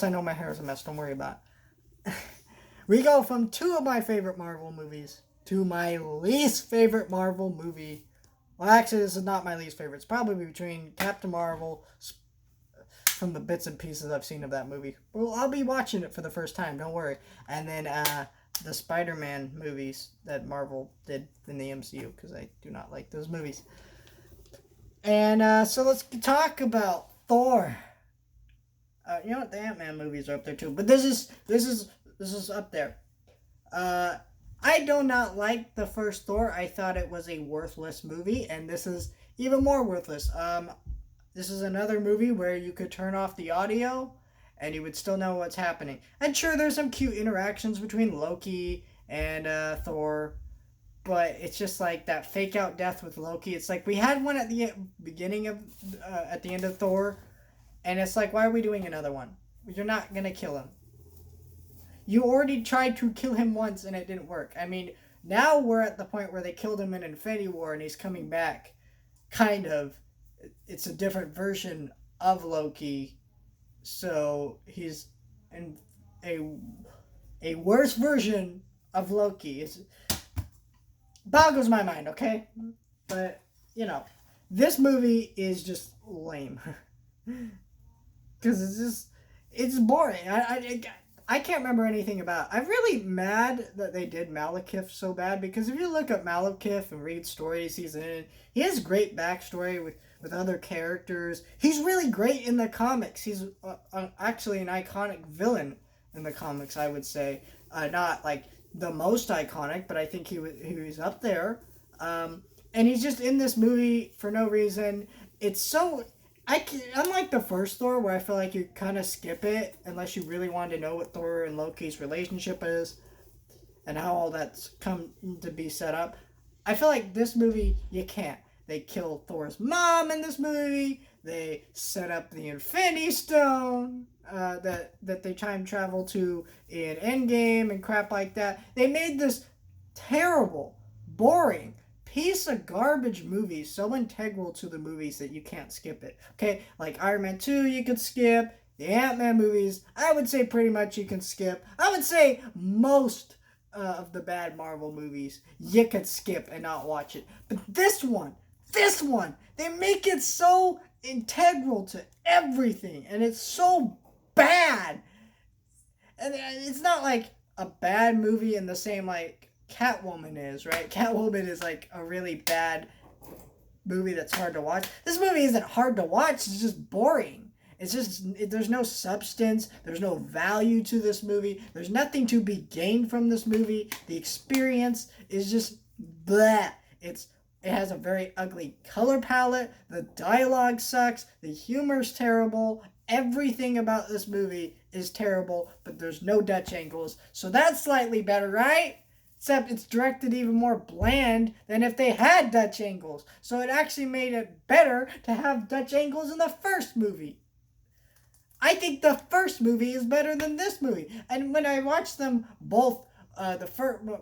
I know my hair is a mess. Don't worry about it. We go from two of my favorite Marvel movies to my least favorite Marvel movie. Well, actually, this is not my least favorite. It's probably between Captain Marvel, from the bits and pieces I've seen of that movie. Well, I'll be watching it for the first time. Don't worry. And then the Spider-Man movies that Marvel did in the MCU, because I do not like those movies. And so let's talk about Thor. You know what? The Ant-Man movies are up there too, but this is up there. Uh, I do not like the first Thor. I thought it was a worthless movie, and this is even more worthless. This is another movie where you could turn off the audio, and you would still know what's happening. And sure, there's some cute interactions between Loki and Thor, but it's just like that fake out death with Loki. It's like we had one at the beginning of, at the end of Thor, and it's like, why are we doing another one? You're not gonna kill him. You already tried to kill him once and it didn't work. I mean, now we're at the point where they killed him in Infinity War and he's coming back. Kind of. It's a different version of Loki. So he's in a worse version of Loki. It boggles my mind, okay? But, this movie is just lame. Because it's boring. I can't remember anything about it. I'm really mad that they did Malekith so bad, because if you look at Malekith and read stories he's in, he has great backstory with other characters. He's really great in the comics. He's actually an iconic villain in the comics, I would say. Not like the most iconic, but I think he was up there. And he's just in this movie for no reason. It's so... Unlike the first Thor, where I feel like you kind of skip it unless you really want to know what Thor and Loki's relationship is and how all that's come to be set up, I feel like this movie, you can't. They kill Thor's mom in this movie. They set up the Infinity Stone that they time travel to in Endgame and crap like that. They made this terrible, boring piece of garbage movie so integral to the movies that you can't skip it. Okay, like Iron Man 2 you could skip. The Ant-Man movies, I would say pretty much you can skip. I would say most of the bad Marvel movies you could skip and not watch it. But this one, they make it so integral to everything, and it's so bad. And it's not like a bad movie in the same like Catwoman is, right? Catwoman is like a really bad movie that's hard to watch. This movie isn't hard to watch, it's just boring. There's no substance, there's no value to this movie, there's nothing to be gained from this movie. The experience is just bleh. It has a very ugly color palette, the dialogue sucks, the humor's terrible, everything about this movie is terrible, but there's no Dutch angles, so that's slightly better, right? Except it's directed even more bland than if they had Dutch angles. So it actually made it better to have Dutch angles in the first movie. I think the first movie is better than this movie. And when I watched them both,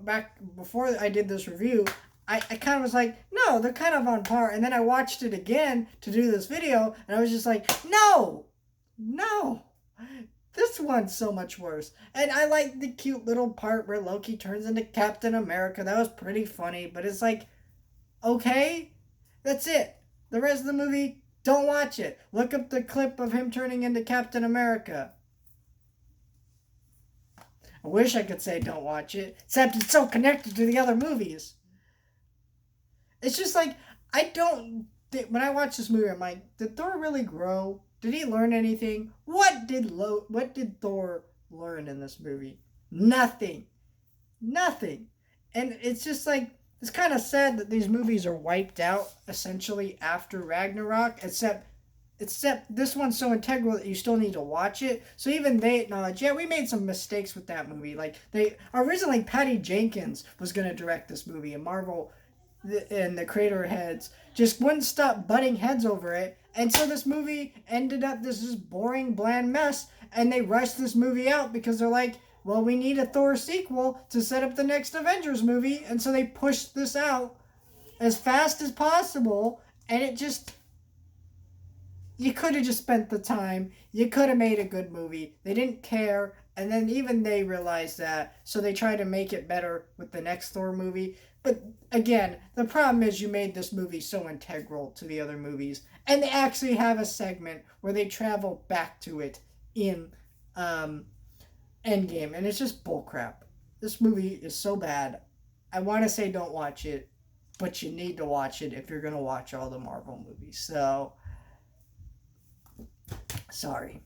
back before I did this review, I kind of was like, no, they're kind of on par. And then I watched it again to do this video, and I was just like, no. This one's so much worse. And I like the cute little part where Loki turns into Captain America. That was pretty funny. But it's like, okay, that's it. The rest of the movie, don't watch it. Look up the clip of him turning into Captain America. I wish I could say don't watch it. Except it's so connected to the other movies. It's just like, when I watch this movie, I'm like, did Thor really grow? Did he learn anything? What did Thor learn in this movie? Nothing. And it's just like, it's kind of sad that these movies are wiped out essentially after Ragnarok, except this one's so integral that you still need to watch it. So even they acknowledge, yeah, we made some mistakes with that movie. Like, they originally, Patty Jenkins was going to direct this movie, and Marvel and the creator heads just wouldn't stop butting heads over it. And so this movie ended up this boring, bland mess, and they rushed this movie out because they're like, well, we need a Thor sequel to set up the next Avengers movie, and so they pushed this out as fast as possible, and it just you could have just spent the time. You could have made a good movie. They didn't care, and then even they realized that, so they try to make it better with the next Thor movie. But again, the problem is you made this movie so integral to the other movies, and they actually have a segment where they travel back to it in um, Endgame, and it's just bullcrap. This movie is so bad. I want to say don't watch it, but you need to watch it if you're gonna watch all the Marvel movies. So sorry.